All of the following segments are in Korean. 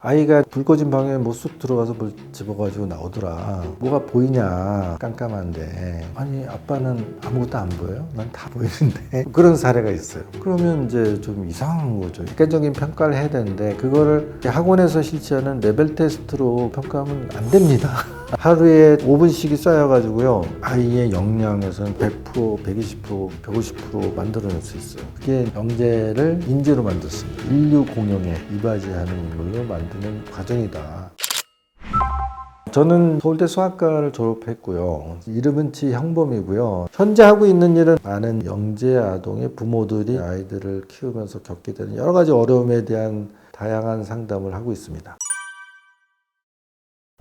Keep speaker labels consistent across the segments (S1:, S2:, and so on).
S1: 아이가 불 꺼진 방에 뭐 쑥 들어가서 뭘 집어가지고 나오더라. 뭐가 보이냐, 깜깜한데. 아니, 아빠는 아무것도 안 보여요? 난 다 보이는데. 그런 사례가 있어요. 그러면 이제 좀 이상한 거죠. 객관적인 평가를 해야 되는데, 그거를 학원에서 실시하는 레벨 테스트로 평가하면 안 됩니다. 하루에 5분씩이 쌓여가지고요. 아이의 역량에서는 100%, 120%, 150% 만들어낼 수 있어요. 그게 영재를 인재로 만들었습니다. 인류 공용에 이바지하는 걸로 만드는 과정이다. 저는 서울대 수학과를 졸업했고요. 이름은 지형범이고요. 현재 하고 있는 일은 많은 영재 아동의 부모들이 아이들을 키우면서 겪게 되는 여러 가지 어려움에 대한 다양한 상담을 하고 있습니다.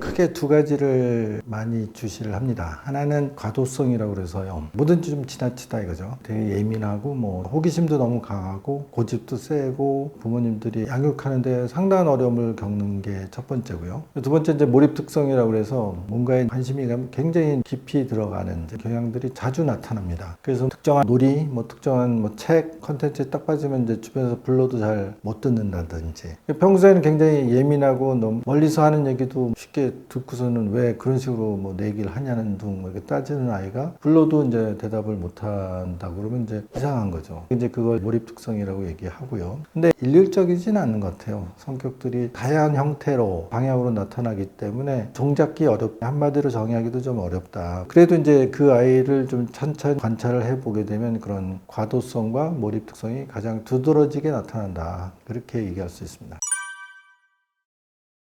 S1: 크게 두 가지를 많이 주시를 합니다. 하나는 과도성이라고 그래서요. 뭐든지 좀 지나치다 이거죠. 되게 예민하고 뭐 호기심도 너무 강하고 고집도 세고 부모님들이 양육하는데 상당한 어려움을 겪는 게 첫 번째고요. 두 번째 이제 몰입 특성이라고 그래서 뭔가에 관심이 가면 굉장히 깊이 들어가는 경향들이 자주 나타납니다. 그래서 특정한 놀이, 뭐 특정한 뭐 책, 컨텐츠에 딱 빠지면 이제 주변에서 불러도 잘 못 듣는다든지. 평소에는 굉장히 예민하고 너무 멀리서 하는 얘기도 쉽게 듣고서는 왜 그런 식으로 뭐 내 얘기를 하냐는 둥 이렇게 따지는 아이가 불러도 이제 대답을 못 한다 그러면 이제 이상한 거죠. 이제 그걸 몰입 특성이라고 얘기하고요. 근데 일률적이지는 않는 것 같아요. 성격들이 다양한 형태로 방향으로 나타나기 때문에 종잡기 어렵다. 한마디로 정의하기도 좀 어렵다. 그래도 이제 그 아이를 좀 천천히 관찰을 해보게 되면 그런 과도성과 몰입 특성이 가장 두드러지게 나타난다. 그렇게 얘기할 수 있습니다.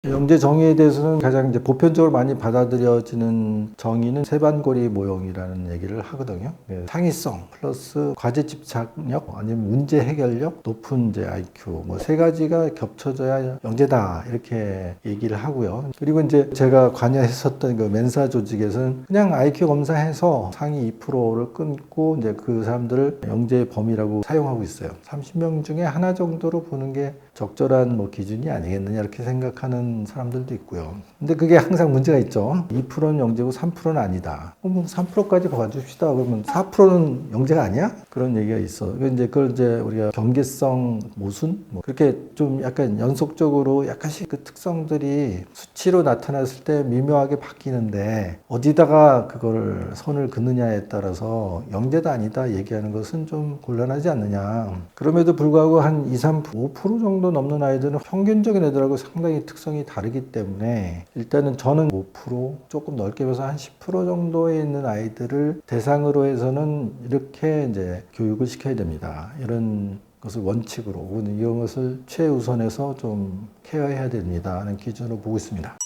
S1: 영재 정의에 대해서는 가장 이제 보편적으로 많이 받아들여지는 정의는 세반고리 모형이라는 얘기를 하거든요. 창의성 플러스 과제 집착력 아니면 문제 해결력 높은 이제 IQ 뭐 세 가지가 겹쳐져야 영재다 이렇게 얘기를 하고요. 그리고 이제 제가 관여했었던 그 멘사 조직에서는 그냥 IQ 검사해서 상위 2%를 끊고 이제 그 사람들을 영재의 범위라고 사용하고 있어요. 30명 중에 하나 정도로 보는 게 적절한 뭐 기준이 아니겠느냐 이렇게 생각하는 사람들도 있고요. 근데 그게 항상 문제가 있죠. 2%는 영재고 3%는 아니다. 뭐 3%까지 봐줍시다. 그러면 4%는 영재가 아니야? 그런 얘기가 있어. 이제 그걸 이제 우리가 경계성 모순 뭐 그렇게 좀 약간 연속적으로 약간씩 그 특성들이 수치로 나타났을 때 미묘하게 바뀌는데 어디다가 그걸 선을 긋느냐에 따라서 영재다 아니다 얘기하는 것은 좀 곤란하지 않느냐. 그럼에도 불구하고 한 2, 3%, 5% 정도 넘는 아이들은 평균적인 애들하고 상당히 특성이 다르기 때문에 일단은 저는 5% 조금 넓게 봐서 한 10% 정도에 있는 아이들을 대상으로 해서는 이렇게 이제 교육을 시켜야 됩니다. 이런 것을 원칙으로 이런 것을 최우선해서 좀 케어해야 됩니다 하는 기준으로 보고 있습니다.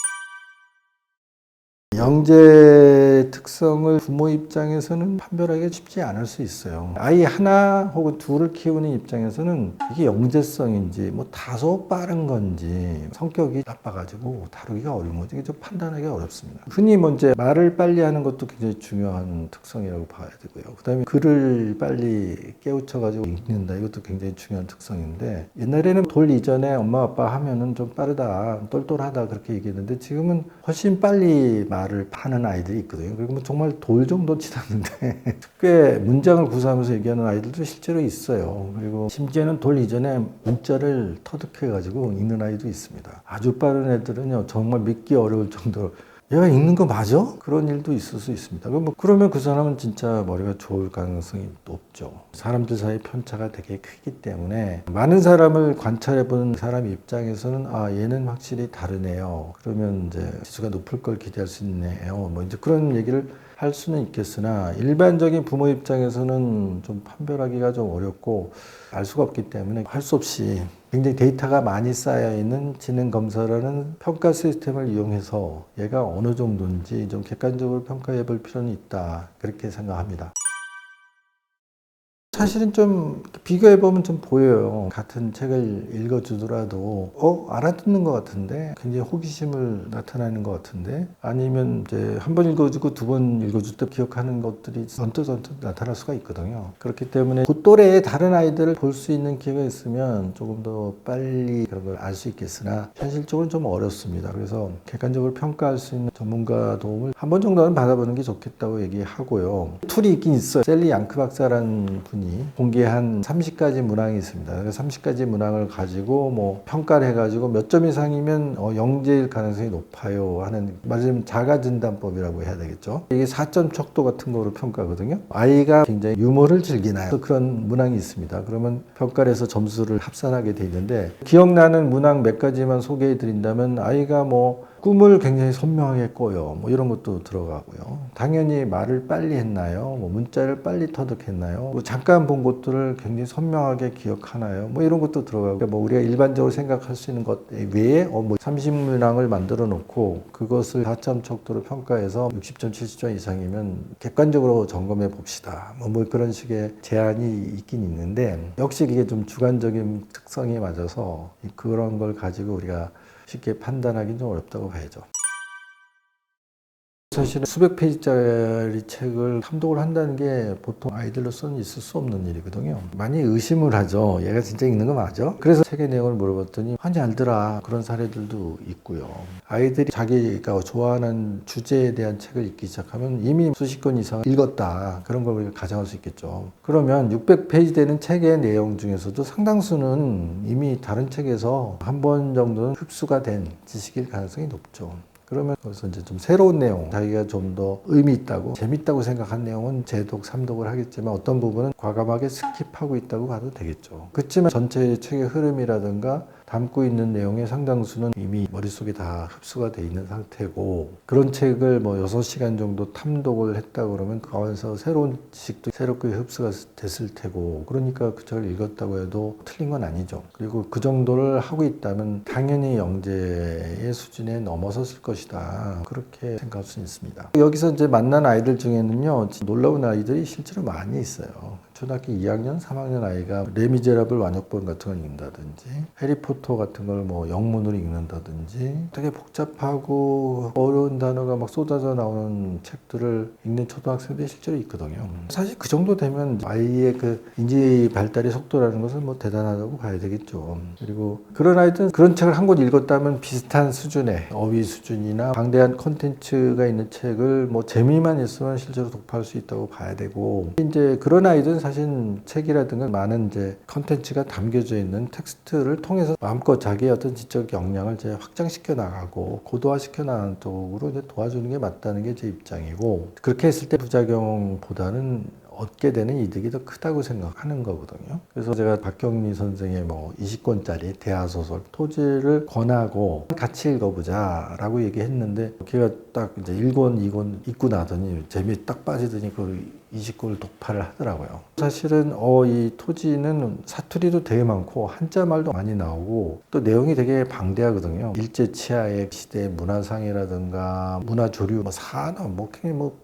S1: 영재 특성을 부모 입장에서는 판별하기가 쉽지 않을 수 있어요. 아이 하나 혹은 둘을 키우는 입장에서는 이게 영재성인지 뭐 다소 빠른 건지 성격이 나빠가지고 다루기가 어려운 거죠. 이게 좀 판단하기가 어렵습니다. 흔히 먼저 말을 빨리 하는 것도 굉장히 중요한 특성이라고 봐야 되고요. 그 다음에 글을 빨리 깨우쳐가지고 읽는다. 이것도 굉장히 중요한 특성인데 옛날에는 돌 이전에 엄마 아빠 하면은 좀 빠르다, 똘똘하다 그렇게 얘기했는데 지금은 훨씬 빨리 말을 하는 아이들이 있거든요. 그리고 뭐 정말 돌 정도 치닫는데 꽤 문장을 구사하면서 얘기하는 아이들도 실제로 있어요. 그리고 심지어는 돌 이전에 문자를 터득해가지고 읽는 아이도 있습니다. 아주 빠른 애들은요 정말 믿기 어려울 정도로 얘가 읽는 거 맞아? 그런 일도 있을 수 있습니다. 그러면 그 사람은 진짜 머리가 좋을 가능성이 높죠. 사람들 사이 편차가 되게 크기 때문에 많은 사람을 관찰해보는 사람 입장에서는 아 얘는 확실히 다르네요. 그러면 이제 지수가 높을 걸 기대할 수 있네요. 뭐 이제 그런 얘기를 할 수는 있겠으나 일반적인 부모 입장에서는 좀 판별하기가 좀 어렵고 알 수가 없기 때문에 할 수 없이 굉장히 데이터가 많이 쌓여있는 지능 검사라는 평가 시스템을 이용해서 얘가 어느 정도인지 좀 객관적으로 평가해 볼 필요는 있다 그렇게 생각합니다. 사실은 좀 비교해보면 좀 보여요. 같은 책을 읽어주더라도 알아듣는 것 같은데 굉장히 호기심을 나타내는 것 같은데 아니면 이제 한 번 읽어주고 두 번 읽어줄 때 기억하는 것들이 언뜻 나타날 수가 있거든요. 그렇기 때문에 그 또래의 다른 아이들을 볼 수 있는 기회가 있으면 조금 더 빨리 그런 걸 알 수 있겠으나 현실적으로 좀 어렵습니다. 그래서 객관적으로 평가할 수 있는 전문가 도움을 한 번 정도는 받아보는 게 좋겠다고 얘기하고요. 툴이 있긴 있어요. 셀리 양크 박사라는 분이 학문이 공개한 30가지 문항이 있습니다. 30가지 문항을 가지고 뭐 평가를 해가지고 몇 점 이상이면 영재일 가능성이 높아요 하는, 말하자면 자가진단법이라고 해야 되겠죠. 이게 4점 척도 같은 거로 평가거든요. 아이가 굉장히 유머를 즐기나요? 그런 문항이 있습니다. 그러면 평가를 해서 점수를 합산하게 돼 있는데, 기억나는 문항 몇 가지만 소개해 드린다면, 아이가 뭐 꿈을 굉장히 선명하게 꿔요. 뭐 이런 것도 들어가고요. 당연히 말을 빨리 했나요? 뭐 문자를 빨리 터득했나요? 뭐 잠깐 본 것들을 굉장히 선명하게 기억하나요? 뭐 이런 것도 들어가고, 뭐 우리가 일반적으로 생각할 수 있는 것 외에 뭐 30문항을 만들어 놓고 그것을 4점 척도로 평가해서 60점, 70점 이상이면 객관적으로 점검해 봅시다. 뭐 그런 식의 제안이 있긴 있는데, 역시 이게 좀 주관적인 특성이 맞아서 그런 걸 가지고 우리가 쉽게 판단하기는 좀 어렵다고 봐야죠. 사실은 수백 페이지짜리 책을 탐독을 한다는 게 보통 아이들로서는 있을 수 없는 일이거든요. 많이 의심을 하죠. 얘가 진짜 읽는 거 맞아? 그래서 책의 내용을 물어봤더니 많이 알더라, 그런 사례들도 있고요. 아이들이 자기가 좋아하는 주제에 대한 책을 읽기 시작하면 이미 수십 권 이상 읽었다, 그런 걸 우리가 가정할 수 있겠죠. 그러면 600페이지 되는 책의 내용 중에서도 상당수는 이미 다른 책에서 한 번 정도는 흡수가 된 지식일 가능성이 높죠. 그러면 거기서 이제 좀 새로운 내용, 자기가 좀 더 의미 있다고, 재밌다고 생각한 내용은 재독, 삼독을 하겠지만 어떤 부분은 과감하게 스킵하고 있다고 봐도 되겠죠. 그렇지만 전체 책의 흐름이라든가 담고 있는 내용의 상당수는 이미 머릿속에 다 흡수가 돼 있는 상태고, 그런 책을 뭐 6시간 정도 탐독을 했다 그러면 그 안에서 새로운 지식도 새롭게 흡수가 됐을 테고, 그러니까 그 책을 읽었다고 해도 틀린 건 아니죠. 그리고 그 정도를 하고 있다면 당연히 영재의 수준에 넘어섰을 것이다, 그렇게 생각할 수 있습니다. 여기서 이제 만난 아이들 중에는요, 놀라운 아이들이 실제로 많이 있어요. 초등학교 2학년, 3학년 아이가 레미제라블 완역본 같은 걸 읽는다든지, 해리포터 같은 걸 뭐 영문으로 읽는다든지, 되게 복잡하고 어려운 단어가 막 쏟아져 나오는 책들을 읽는 초등학생들이 실제로 있거든요. 사실 그 정도 되면 아이의 그 인지 발달의 속도라는 것은 뭐 대단하다고 봐야 되겠죠. 그리고 그런 아이들은 그런 책을 한 권 읽었다면 비슷한 수준의 어휘 수준이나 방대한 콘텐츠가 있는 책을 뭐 재미만 있으면 실제로 독파할 수 있다고 봐야 되고, 이제 그런 아이들은 사실 책이라든가 많은 이제 컨텐츠가 담겨져 있는 텍스트를 통해서 마음껏 자기의 어떤 지적 역량을 이제 확장시켜 나가고 고도화시켜 나가는 쪽으로 이제 도와주는 게 맞다는 게 제 입장이고, 그렇게 했을 때 부작용보다는 얻게 되는 이득이 더 크다고 생각하는 거거든요. 그래서 제가 박경리 선생의 뭐 20권짜리 대하소설 토지를 권하고 같이 읽어보자라고 얘기했는데, 걔가 딱 이제 1권, 2권 읽고 나더니 재미에 딱 빠지더니 그 20권을 독파를 하더라고요. 사실은 이 토지는 사투리도 되게 많고 한자말도 많이 나오고 또 내용이 되게 방대하거든요. 일제 치하의 시대 문화상이라든가 문화조류, 산업,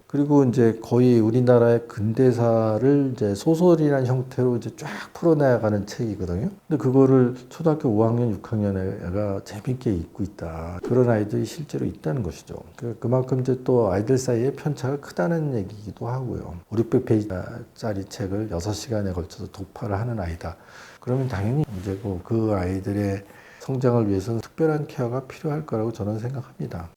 S1: 그리고 이제 거의 우리나라의 근대사를 이제 소설이라는 형태로 이제 쫙 풀어나가는 책이거든요. 근데 그거를 초등학교 5학년, 6학년 애가 재밌게 읽고 있다, 그런 아이들이 실제로 있다는 것이죠. 그만큼 이제 또 아이들 사이에 편차가 크다는 얘기이기도 하고요. 600페이지짜리 책을 6시간에 걸쳐서 독파를 하는 아이다, 그러면 당연히 문제고, 그 아이들의 성장을 위해서는 특별한 케어가 필요할 거라고 저는 생각합니다.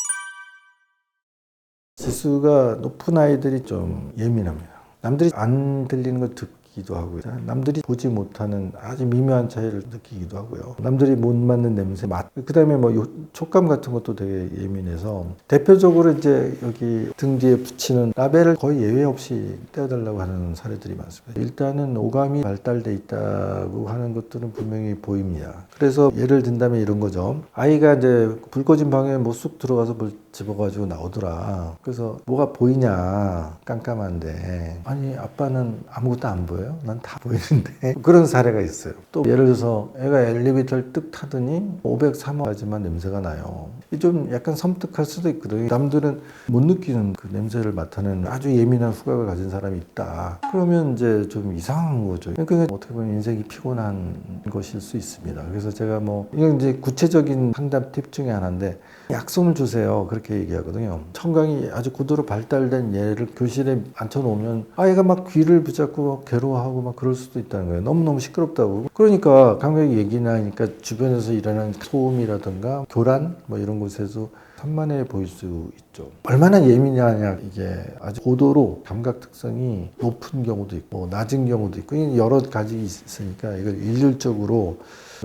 S1: 지수가 높은 아이들이 좀 예민합니다. 남들이 안 들리는 걸 듣기도 하고요. 남들이 보지 못하는 아주 미묘한 차이를 느끼기도 하고요. 남들이 못 맡는 냄새, 맛, 그 다음에 뭐 촉감 같은 것도 되게 예민해서, 대표적으로 이제 여기 등 뒤에 붙이는 라벨을 거의 예외 없이 떼어달라고 하는 사례들이 많습니다. 일단은 오감이 발달돼 있다고 하는 것들은 분명히 보입니다. 그래서 예를 든다면 이런 거죠. 아이가 이제 불 꺼진 방에 뭐 쑥 들어가서 뭘 집어가지고 나오더라. 그래서 뭐가 보이냐, 깜깜한데, 아니 아빠는 아무것도 안 보여요? 난 다 보이는데. 그런 사례가 있어요. 또 예를 들어서 애가 엘리베이터를 뜩 타더니 503호까지만 냄새가 나요. 좀 약간 섬뜩할 수도 있거든요. 남들은 못 느끼는 그 냄새를 맡아내는 아주 예민한 후각을 가진 사람이 있다, 그러면 이제 좀 이상한 거죠. 그러니까 어떻게 보면 인생이 피곤한 것일 수 있습니다. 그래서 제가 뭐 이건 이제 구체적인 상담 팁 중에 하나인데, 약솜을 주세요, 그렇게 얘기하거든요. 청각이 아주 고도로 발달된 얘를 교실에 앉혀놓으면 아이가 막 귀를 붙잡고 괴로워하고 막 그럴 수도 있다는 거예요. 너무너무 시끄럽다고. 그러니까 감각이 얘기나 하니까 주변에서 일어나는 소음이라든가 교란 뭐 이런 곳에서 산만해 보일 수 있죠. 얼마나 예민하냐, 이게 아주 고도로 감각 특성이 높은 경우도 있고 낮은 경우도 있고 여러 가지 있으니까 이걸 일률적으로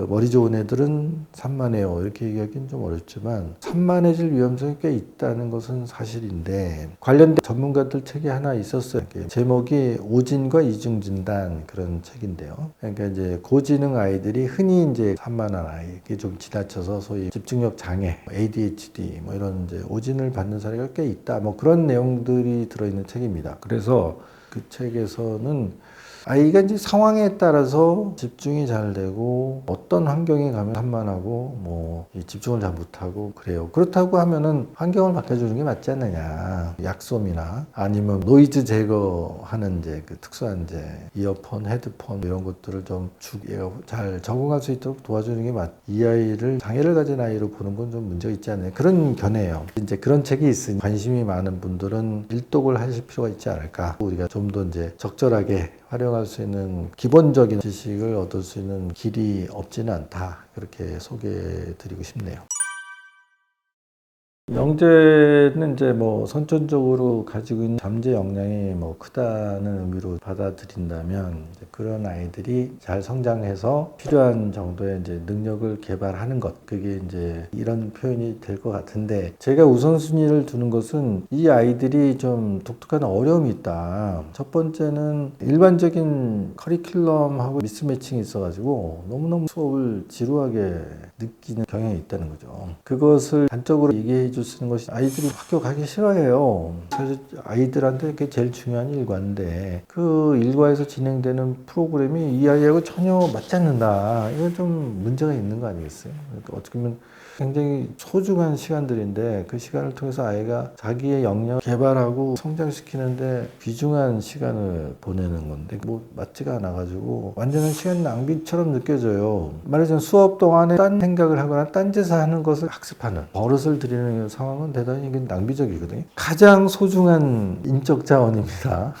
S1: 머리 좋은 애들은 산만해요 이렇게 얘기하기는 좀 어렵지만 산만해질 위험성이 꽤 있다는 것은 사실인데, 관련된 전문가들 책이 하나 있었어요. 제목이 오진과 이중 진단 그런 책인데요. 그러니까 이제 고지능 아이들이 흔히 이제 산만한 아이, 이게 좀 지나쳐서 소위 집중력 장애, ADHD 뭐 이런 이제 오진을 받는 사례가 꽤 있다. 뭐 그런 내용들이 들어있는 책입니다. 그래서 그 책에서는 아이가 이제 상황에 따라서 집중이 잘 되고 어떤 환경에 가면 산만하고 뭐 집중을 잘 못하고 그래요. 그렇다고 하면은 환경을 바꿔주는 게 맞지 않느냐. 약솜이나 아니면 노이즈 제거하는 이제 그 특수한 이제 이어폰, 헤드폰 이런 것들을 좀 얘가 잘 적응할 수 있도록 도와주는 게 이 아이를 장애를 가진 아이로 보는 건 좀 문제가 있지 않나요? 그런 견해예요. 이제 그런 책이 있으니 관심이 많은 분들은 일독을 하실 필요가 있지 않을까. 우리가 좀 더 이제 적절하게 활용할 수 있는 기본적인 지식을 얻을 수 있는 길이 없지는 않다. 그렇게 소개해 드리고 싶네요. 영재는 이제 뭐 선천적으로 가지고 있는 잠재 역량이 뭐 크다는 의미로 받아들인다면 이제 그런 아이들이 잘 성장해서 필요한 정도의 이제 능력을 개발하는 것, 그게 이제 이런 표현이 될 것 같은데, 제가 우선순위를 두는 것은 이 아이들이 좀 독특한 어려움이 있다. 첫 번째는 일반적인 커리큘럼하고 미스매칭이 있어가지고 너무너무 수업을 지루하게 느끼는 경향이 있다는 거죠. 그것을 단적으로 얘기해 줄 수 있는 것이, 아이들이 학교 가기 싫어해요. 사실 아이들한테 그게 제일 중요한 일과인데 그 일과에서 진행되는 프로그램이 이 아이하고 전혀 맞지 않는다. 이건 좀 문제가 있는 거 아니겠어요? 그러니까 어떻게 보면 굉장히 소중한 시간들인데 그 시간을 통해서 아이가 자기의 역량을 개발하고 성장시키는데 귀중한 시간을 보내는 건데 뭐 맞지가 않아가지고 완전한 시간 낭비처럼 느껴져요. 말하자면 수업 동안에 딴 생각을 하거나 딴 짓을 하는 것을 학습하는 버릇을 들이는 상황은 대단히 낭비적이거든요. 가장 소중한 인적 자원입니다.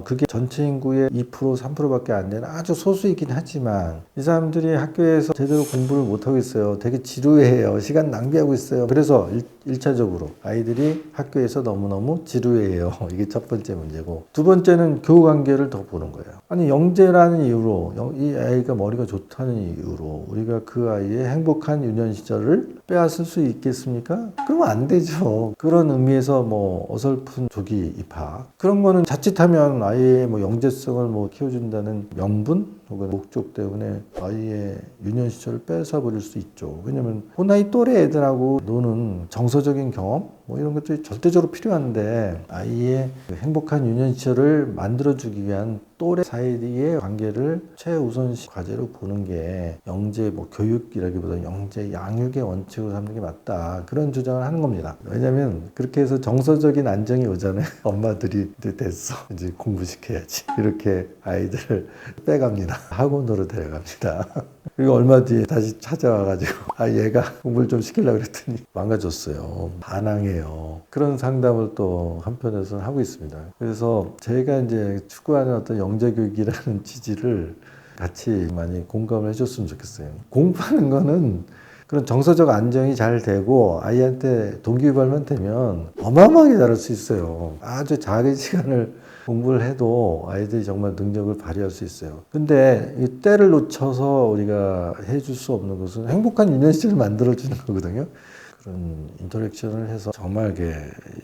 S1: 그게 전체 인구의 2%, 3%밖에 안 되는 아주 소수이긴 하지만 이 사람들이 학교에서 제대로 공부를 못하고 있어요. 되게 지루해요. 시간 낭비하고 있어요. 그래서 1차적으로 아이들이 학교에서 너무너무 지루해요. 이게 첫 번째 문제고, 두 번째는 교우 관계를 더 보는 거예요. 아니 영재라는 이유로, 이 아이가 머리가 좋다는 이유로 우리가 그 아이의 행복한 유년 시절을 빼앗을 수 있겠습니까? 그러면 안 되죠. 그런 의미에서 뭐 어설픈 조기 입학, 그런 거는 자칫하면 아이의 뭐 영재성을 뭐 키워준다는 명분 혹은 목적 때문에 아이의 유년 시절을 뺏어버릴 수 있죠. 왜냐면 그 나이 또래 애들하고 노는 정서적인 경험 뭐 이런 것들이 절대적으로 필요한데, 아이의 행복한 유년 시절을 만들어주기 위한 또래 사이의 관계를 최우선시 과제로 보는 게 영재 뭐 교육이라기보다 영재 양육의 원칙으로 삼는 게 맞다. 그런 주장을 하는 겁니다. 왜냐면 그렇게 해서 정서적인 안정이 오잖아요. 엄마들이 이제 됐어, 이제 공부시켜야지, 이렇게 아이들을 빼갑니다. 학원으로 데려갑니다. 그리고 얼마 뒤에 다시 찾아와가지고 얘가 공부를 좀 시키려고 그랬더니 망가졌어요. 반항해요. 그런 상담을 또 한편에서는 하고 있습니다. 그래서 제가 이제 추구하는 어떤 영재교육이라는 취지를 같이 많이 공감을 해줬으면 좋겠어요. 공부하는 거는 그런 정서적 안정이 잘 되고 아이한테 동기부여만 되면 어마어마하게 잘할 수 있어요. 아주 작은 시간을 공부를 해도 아이들이 정말 능력을 발휘할 수 있어요. 근데 이 때를 놓쳐서 우리가 해줄 수 없는 것은 행복한 유년 시절을 만들어주는 거거든요. 그런 인터랙션을 해서 정말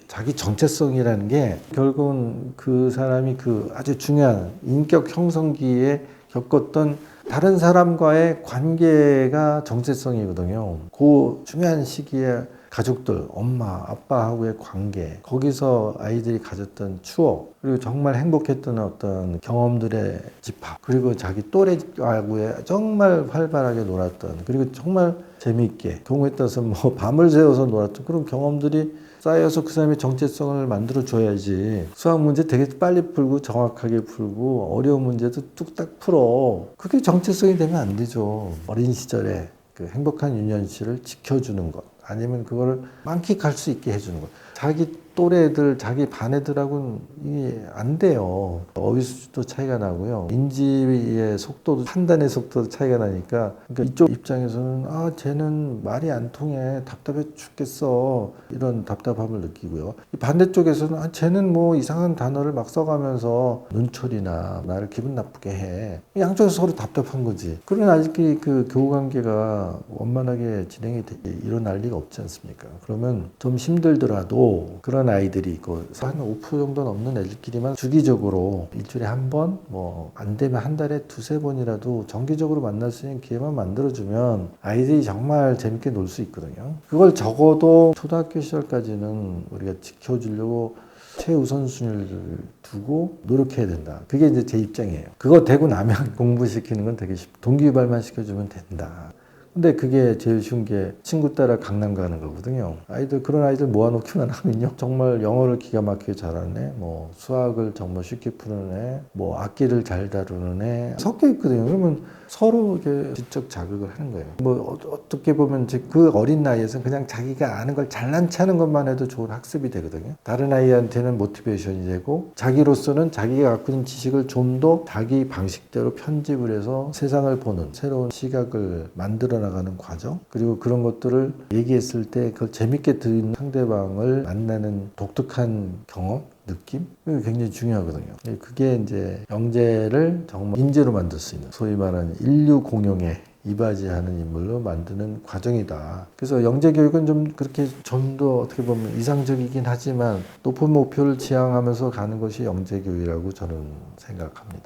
S1: 자기 정체성이라는 게 결국은 그 사람이 그 아주 중요한 인격 형성기에 겪었던 다른 사람과의 관계가 정체성이거든요. 그 중요한 시기에 가족들, 엄마, 아빠하고의 관계, 거기서 아이들이 가졌던 추억, 그리고 정말 행복했던 어떤 경험들의 집합, 그리고 자기 또래하고의 정말 활발하게 놀았던, 그리고 정말 재미있게, 경우에 따라서 뭐 밤을 새워서 놀았던 그런 경험들이 쌓여서 그 사람의 정체성을 만들어줘야지. 수학 문제 되게 빨리 풀고 정확하게 풀고 어려운 문제도 뚝딱 풀어. 그게 정체성이 되면 안 되죠. 어린 시절에 그 행복한 유년 시를 지켜주는 것, 아니면 그거를 만끽할 수 있게 해주는 거예요. 자기 또래 애들, 자기 반 애들하고는 이게 안 돼요. 어휘 수준도 차이가 나고요. 인지의 속도도, 판단의 속도도 차이가 나니까. 그러니까 이쪽 입장에서는 아, 쟤는 말이 안 통해. 답답해 죽겠어. 이런 답답함을 느끼고요. 이 반대쪽에서는 아, 쟤는 뭐 이상한 단어를 막 써가면서 눈초리나 나를 기분 나쁘게 해. 양쪽에서 서로 답답한 거지. 그런 아직까지 그 교우관계가 원만하게 진행이 일어날 리가 없지 않습니까? 그러면 좀 힘들더라도 그런 아이들이 있고 한 5% 정도 넘는 애들끼리만 주기적으로 일주일에 한 번, 뭐 안 되면 한 달에 두세 번이라도 정기적으로 만날 수 있는 기회만 만들어주면 아이들이 정말 재밌게 놀 수 있거든요. 그걸 적어도 초등학교 시절까지는 우리가 지켜주려고 최우선순위를 두고 노력해야 된다. 그게 이제 제 입장이에요. 그거 되고 나면 공부시키는 건 되게 쉽고 동기유발만 시켜주면 된다. 근데 그게 제일 쉬운 게 친구 따라 강남 가는 거거든요. 아이들, 그런 아이들 모아놓기만 하면요. 정말 영어를 기가 막히게 잘하는 애, 뭐 수학을 정말 쉽게 푸는 애, 뭐 악기를 잘 다루는 애 섞여 있거든요. 그러면 서로 이렇게 지적 자극을 하는 거예요. 뭐 어떻게 보면 이제 그 어린 나이에서 그냥 자기가 아는 걸 잘난 체하는 것만 해도 좋은 학습이 되거든요. 다른 아이한테는 모티베이션이 되고 자기로서는 자기가 갖고 있는 지식을 좀 더 자기 방식대로 편집을 해서 세상을 보는 새로운 시각을 만들어 나가는 과정, 그리고 그런 것들을 얘기했을 때 그걸 재밌게 듣는 상대방을 만나는 독특한 경험, 느낌? 이게 굉장히 중요하거든요. 그게 이제 영재를 정말 인재로 만들 수 있는, 소위 말하는 인류 공용에 이바지하는 인물로 만드는 과정이다. 그래서 영재 교육은 좀 그렇게 좀 더 어떻게 보면 이상적이긴 하지만 높은 목표를 지향하면서 가는 것이 영재 교육이라고 저는 생각합니다.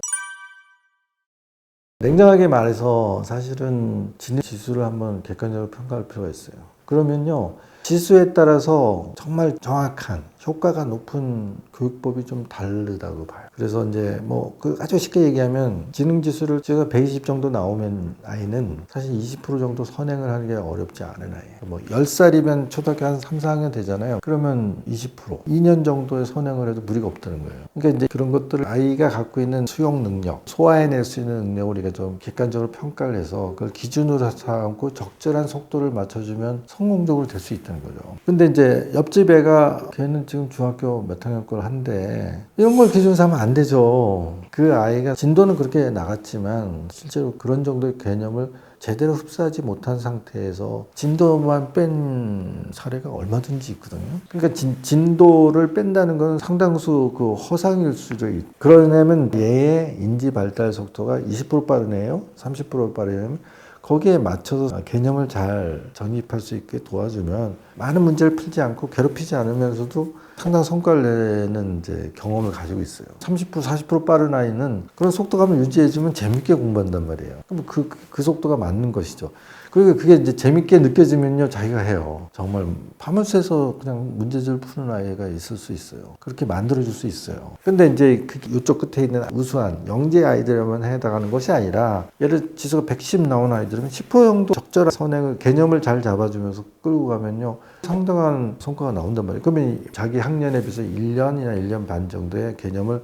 S1: 냉정하게 말해서 사실은 지능 지수를 한번 객관적으로 평가할 필요가 있어요. 그러면요, 지수에 따라서 정말 정확한 효과가 높은 교육법이 좀 다르다고 봐요. 그래서 이제 뭐 아주 쉽게 얘기하면 지능 지수를 제가 120 정도 나오면 아이는 사실 20% 정도 선행을 하는 게 어렵지 않은 아이예요. 뭐 10살이면 초등학교 한 3, 4학년 되잖아요. 그러면 20%, 2년 정도의 선행을 해도 무리가 없다는 거예요. 그러니까 이제 그런 것들을 아이가 갖고 있는 수용 능력, 소화해낼 수 있는 능력을 우리가 좀 객관적으로 평가를 해서 그걸 기준으로 삼고 적절한 속도를 맞춰주면 성공적으로 될 수 있다는 거죠. 근데 이제 옆집 애가 걔는 지금 중학교 몇 학년 걸 한데 이런 걸 기준 삼으면 안 되죠. 그 아이가 진도는 그렇게 나갔지만 실제로 그런 정도의 개념을 제대로 흡수하지 못한 상태에서 진도만 뺀 사례가 얼마든지 있거든요. 그러니까 진도를 뺀다는 건 상당수 그 허상일 수도 있고, 그러려면 얘의 인지 발달 속도가 20% 빠른 애예요, 30% 빠른 애면 거기에 맞춰서 개념을 잘 정립할 수 있게 도와주면 많은 문제를 풀지 않고 괴롭히지 않으면서도 상당한 성과를 내는 이제 경험을 가지고 있어요. 30%, 40% 빠른 아이는 그런 속도감을 유지해주면 재밌게 공부한단 말이에요. 그럼 그 속도가 맞는 것이죠. 그리고 그게 이제 재밌게 느껴지면요, 자기가 해요. 정말 밤을 새서 그냥 문제집을 푸는 아이가 있을 수 있어요. 그렇게 만들어줄 수 있어요. 근데 이제 이쪽 끝에 있는 우수한 영재 아이들에만 해당하는 것이 아니라, 예를 들어 지수가 110 나온 아이들은 10% 정도 적절한 선행을, 개념을 잘 잡아주면서 끌고 가면요, 상당한 성과가 나온단 말이에요. 그러면 자기 학년에 비해서 1년이나 1년 반 정도의 개념을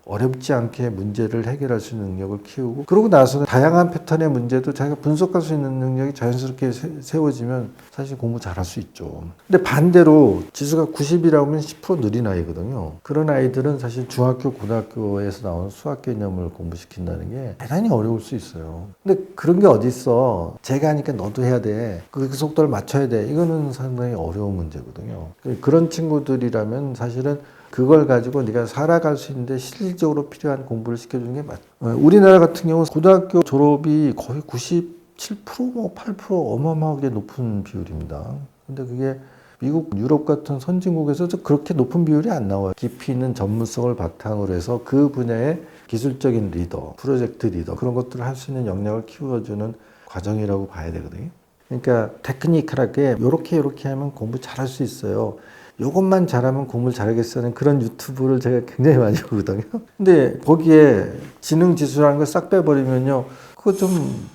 S1: 어렵지 않게 문제를 해결할 수 있는 능력을 키우고, 그러고 나서는 다양한 패턴의 문제도 자기가 분석할 수 있는 능력이 자연스럽게 세워지면 사실 공부 잘할 수 있죠. 근데 반대로 지수가 90이라고 하면 10% 느린 아이거든요. 그런 아이들은 사실 중학교, 고등학교에서 나온 수학 개념을 공부시킨다는 게 대단히 어려울 수 있어요. 근데 그런 게 어디 있어. 제가 하니까 너도 해야 돼. 그 속도를 맞춰야 돼. 이거는 상당히 어려운 문제거든요. 그런 친구들이라면 사실은 그걸 가지고 네가 살아갈 수 있는데 실질적으로 필요한 공부를 시켜주는 게 맞죠. 우리나라 같은 경우 고등학교 졸업이 거의 97%, 뭐 8% 어마어마하게 높은 비율입니다. 근데 그게 미국, 유럽 같은 선진국에서도 그렇게 높은 비율이 안 나와요. 깊이 있는 전문성을 바탕으로 해서 그 분야의 기술적인 리더, 프로젝트 리더, 그런 것들을 할 수 있는 역량을 키워주는 과정이라고 봐야 되거든요. 그러니까 테크니컬하게 요렇게 하면 공부 잘할 수 있어요. 요것만 잘하면 공부를 잘하겠다는 그런 유튜브를 제가 굉장히 많이 보거든요. 근데 거기에 지능 지수라는 걸 싹 빼버리면요, 그거 좀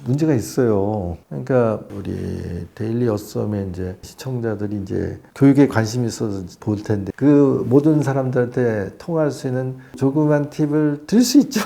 S1: 문제가 있어요. 그러니까 우리 데일리 어썸의 이제 시청자들이 이제 교육에 관심이 있어서 볼 텐데, 그 모든 사람들한테 통할 수 있는 조그만 팁을 드릴 수 있죠.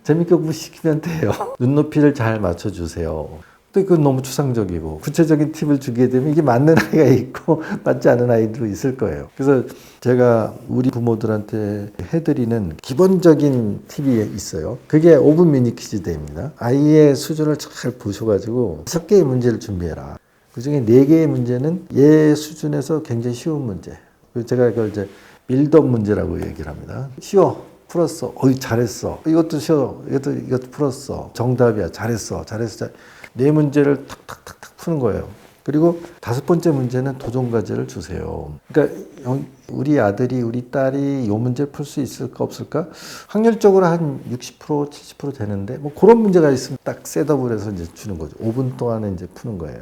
S1: 재밌게 공부시키면 돼요. 눈높이를 잘 맞춰주세요. 근데 그건 너무 추상적이고 구체적인 팁을 주게 되면 이게 맞는 아이가 있고 맞지 않은 아이도 있을 거예요. 그래서 제가 우리 부모들한테 해드리는 기본적인 팁이 있어요. 그게 5분 미니 퀴즈 대회입니다. 아이의 수준을 잘 보셔가지고 6개의 문제를 준비해라. 그중에 4개의 문제는 얘 수준에서 굉장히 쉬운 문제. 제가 그걸 이제 밀덤 문제라고 얘기를 합니다. 쉬워. 풀었어. 어이, 잘했어. 이것도 쉬워. 이것도 풀었어. 정답이야. 잘했어. 네 문제를 탁탁탁탁 푸는 거예요. 그리고 5번째 문제는 도전과제를 주세요. 그러니까 우리 아들이, 우리 딸이 이 문제 풀 수 있을까 없을까? 확률적으로 한 60%, 70% 되는데 뭐 그런 문제가 있으면 딱 셋업을 해서 이제 주는 거죠. 5분 동안에 이제 푸는 거예요.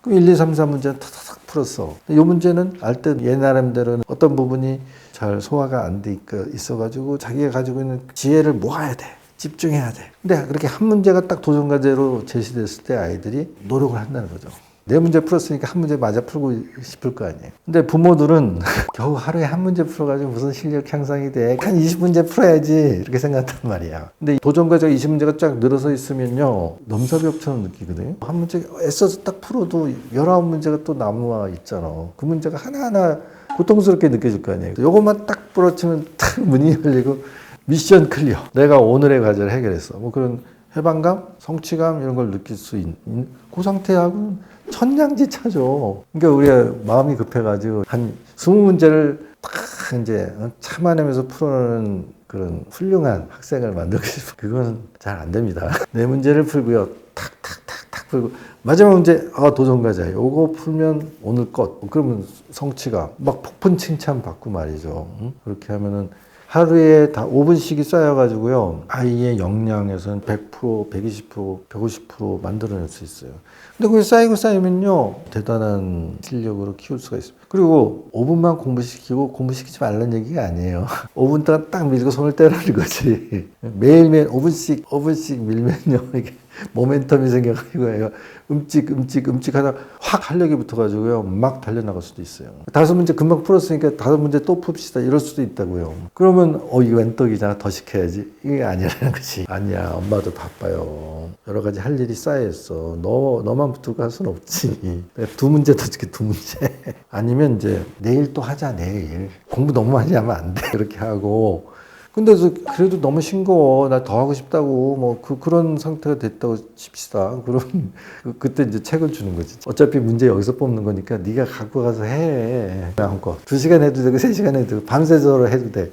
S1: 그럼 1, 2, 3, 4 문제는 탁탁탁 풀었어. 이 문제는 알 때 얘 나름대로는 어떤 부분이 잘 소화가 안 돼 있어가지고 자기가 가지고 있는 지혜를 모아야 돼. 집중해야 돼. 근데 그렇게 한 문제가 딱 도전과제로 제시됐을 때 아이들이 노력을 한다는 거죠. 4문제 풀었으니까 한 문제 맞아 풀고 싶을 거 아니에요. 근데 부모들은 겨우 하루에 한 문제 풀어가지고 무슨 실력 향상이 돼. 한 20문제 풀어야지. 이렇게 생각한단 말이야. 근데 도전과제가 20문제가 쫙 늘어서 있으면요. 넘사벽처럼 느끼거든요. 한 문제 애써서 딱 풀어도 19문제가 또 남아 있잖아. 그 문제가 하나하나 고통스럽게 느껴질 거 아니에요. 요것만 딱 부러치면 딱 문이 열리고 미션 클리어. 내가 오늘의 과제를 해결했어. 뭐 그런 해방감, 성취감 이런 걸 느낄 수 있는 그 상태하고는 천냥지차죠. 그러니까 우리가 마음이 급해가지고 한 20문제를 딱 이제 참아내면서 풀어내는 그런 훌륭한 학생을 만들고 싶어. 그건 잘 안 됩니다. 4문제를 풀고요. 탁탁탁탁 풀고 마지막 문제 도전과제. 요거 풀면 오늘 것. 그러면 성취감 막 폭풍 칭찬 받고 말이죠. 그렇게 하면은 하루에 다 5분씩이 쌓여가지고요. 아이의 역량에서는 100%, 120%, 150% 만들어낼 수 있어요. 근데 그게 쌓이면요. 대단한 실력으로 키울 수가 있습니다. 그리고 5분만 공부시키고 공부시키지 말라는 얘기가 아니에요. 5분 동안 딱 밀고 손을 떼라는 거지. 매일매일 5분씩 밀면요. 이게 모멘텀이 생겨가지고 얘가 음찍 하다 확 활력이 붙어가지고요. 막 달려나갈 수도 있어요. 5문제 금방 풀었으니까 5문제 또 풉시다. 이럴 수도 있다고요. 그러면 이거 웬 떡이잖아. 더 시켜야지. 이게 아니라는 거지. 아니야. 엄마도 바빠요. 여러 가지 할 일이 쌓여있어. 너만 붙들고 갈 수는 없지. 2문제 더 줄게. 2문제. 아니면 이제 내일 또 하자. 내일. 공부 너무 많이 하면 안 돼. 그렇게 하고 근데 그래도 너무 싱거워. 나 더 하고 싶다고. 뭐 그런 상태가 됐다고 칩시다. 그럼 그때 이제 책을 주는 거지. 어차피 문제 여기서 뽑는 거니까 네가 갖고 가서 해. 마음껏. 2시간 해도 되고 3시간 해도 되고 밤새도록 해도 돼.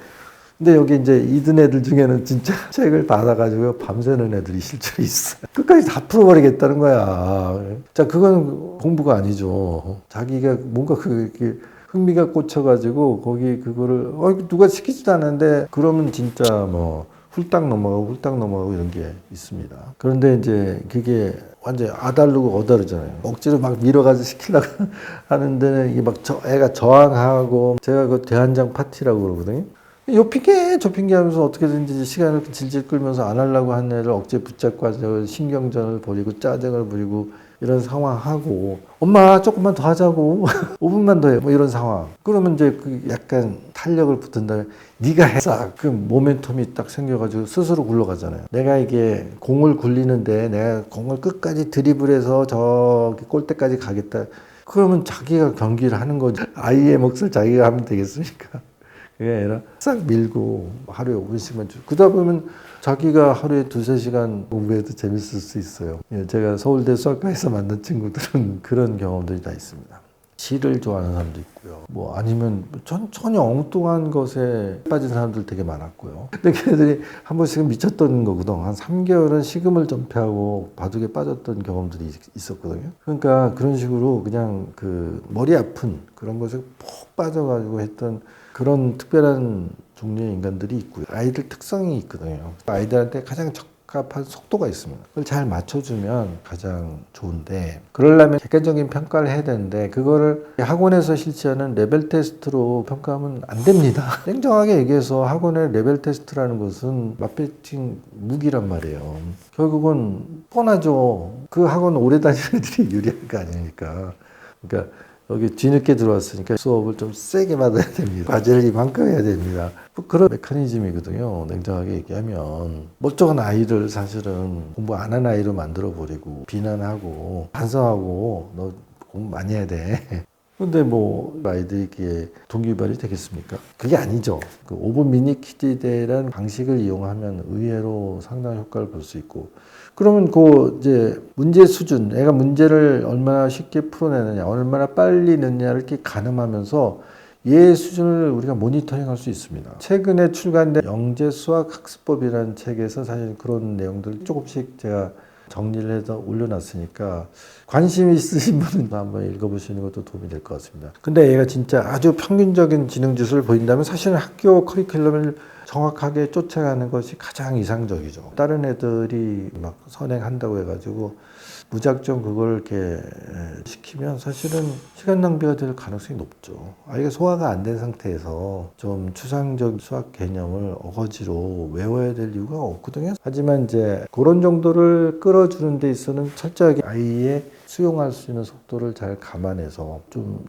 S1: 근데 여기 이제 이든 애들 중에는 진짜 책을 받아가지고 밤새는 애들이 실제로 있어. 끝까지 다 풀어버리겠다는 거야. 자, 그건 공부가 아니죠. 자기가 뭔가 흥미가 꽂혀가지고 거기 그거를 누가 시키지도 않았는데 그러면 진짜 뭐 훌딱 넘어가고 이런 게 있습니다. 그런데 이제 그게 완전 아다르고 어다르잖아요. 억지로 막 밀어가지고 시키려고 하는 데는 이게 막 애가 저항하고 제가 그 대한장 파티라고 그러거든요. 요 핑계 저 핑계 하면서 어떻게든지 시간을 질질 끌면서 안 하려고 하는 애를 억지에 붙잡고 신경전을 벌이고 짜증을 부리고 이런 상황하고 엄마 조금만 더 하자고 5분만 더 해 뭐 이런 상황 그러면 이제 그 약간 탄력을 붙은 다음에 네가 해서 그 모멘텀이 딱 생겨가지고 스스로 굴러가잖아요. 내가 이게 공을 굴리는데 내가 공을 끝까지 드리블해서 저기 골대까지 가겠다 그러면 자기가 경기를 하는 거죠. 아이의 몫을 자기가 하면 되겠습니까? 그게 아니라 싹 밀고 하루에 5분씩만 주고 그러다 보면 자기가 하루에 2-3시간 공부해도 재밌을 수 있어요. 제가 서울대 수학과에서 만난 친구들은 그런 경험들이 다 있습니다. 시를 좋아하는 사람도 있고요. 뭐 아니면 전혀 엉뚱한 것에 빠진 사람들 되게 많았고요. 근데 걔네들이 한 번씩은 미쳤던 거거든. 한 3개월은 식음을 전폐하고 바둑에 빠졌던 경험들이 있었거든요. 그러니까 그런 식으로 그냥 그 머리 아픈 그런 것에 푹 빠져가지고 했던 그런 특별한 종류의 인간들이 있고요. 아이들 특성이 있거든요. 아이들한테 가장 적합한 속도가 있습니다. 그걸 잘 맞춰주면 가장 좋은데 그러려면 객관적인 평가를 해야 되는데 그거를 학원에서 실시하는 레벨 테스트로 평가하면 안 됩니다. 냉정하게 얘기해서 학원의 레벨 테스트라는 것은 마케팅 무기란 말이에요. 결국은 뻔하죠. 그 학원 오래 다니는 애들이 유리한 거 아니니까. 그러니까 여기 뒤늦게 들어왔으니까 수업을 좀 세게 받아야 됩니다. 과제를 이만큼 해야 됩니다. 뭐 그런 메커니즘이거든요. 냉정하게 얘기하면 멀쩡한 아이를 사실은 공부 안 한 아이로 만들어 버리고 비난하고 반성하고 너 공부 많이 해야 돼. 근데 뭐 아이들에게 동기부여이 되겠습니까? 그게 아니죠. 그 5분 미니 키즈 대회라는 방식을 이용하면 의외로 상당한 효과를 볼 수 있고, 그러면 그 이제 문제 수준, 애가 문제를 얼마나 쉽게 풀어내느냐, 얼마나 빨리 넣느냐를 이렇게 가늠하면서 얘 수준을 우리가 모니터링할 수 있습니다. 최근에 출간된 영재수학학습법이라는 책에서 사실 그런 내용들 조금씩 제가 정리를 해서 올려놨으니까 관심 있으신 분은 한번 읽어보시는 것도 도움이 될 것 같습니다. 근데 얘가 진짜 아주 평균적인 지능지수를 보인다면 사실은 학교 커리큘럼을 정확하게 쫓아가는 것이 가장 이상적이죠. 다른 애들이 막 선행한다고 해가지고 무작정 그걸 이렇게 시키면 사실은 시간 낭비가 될 가능성이 높죠. 아이가 소화가 안 된 상태에서 좀 추상적 수학 개념을 어거지로 외워야 될 이유가 없거든요. 하지만 이제 그런 정도를 끌어주는 데 있어서는 철저하게 아이의 수용할 수 있는 속도를 잘 감안해서 좀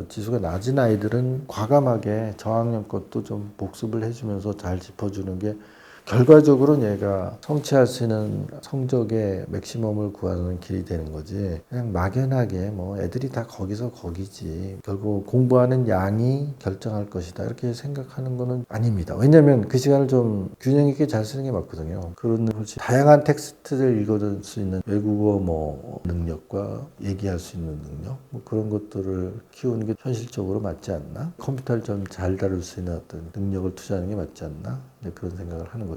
S1: 지수가 낮은 아이들은 과감하게 저학년 것도 좀 복습을 해주면서 잘 짚어주는 게 결과적으로는 얘가 성취할 수 있는 성적의 맥시멈을 구하는 길이 되는 거지, 그냥 막연하게 뭐 애들이 다 거기서 거기지 결국 공부하는 양이 결정할 것이다 이렇게 생각하는 거는 아닙니다. 왜냐하면 그 시간을 좀 균형 있게 잘 쓰는 게 맞거든요. 그런 훨씬 다양한 텍스트를 읽어줄 수 있는 외국어 뭐 능력과 얘기할 수 있는 능력 뭐 그런 것들을 키우는 게 현실적으로 맞지 않나, 컴퓨터를 좀 잘 다룰 수 있는 어떤 능력을 투자하는 게 맞지 않나, 그런 생각을 하는 거죠.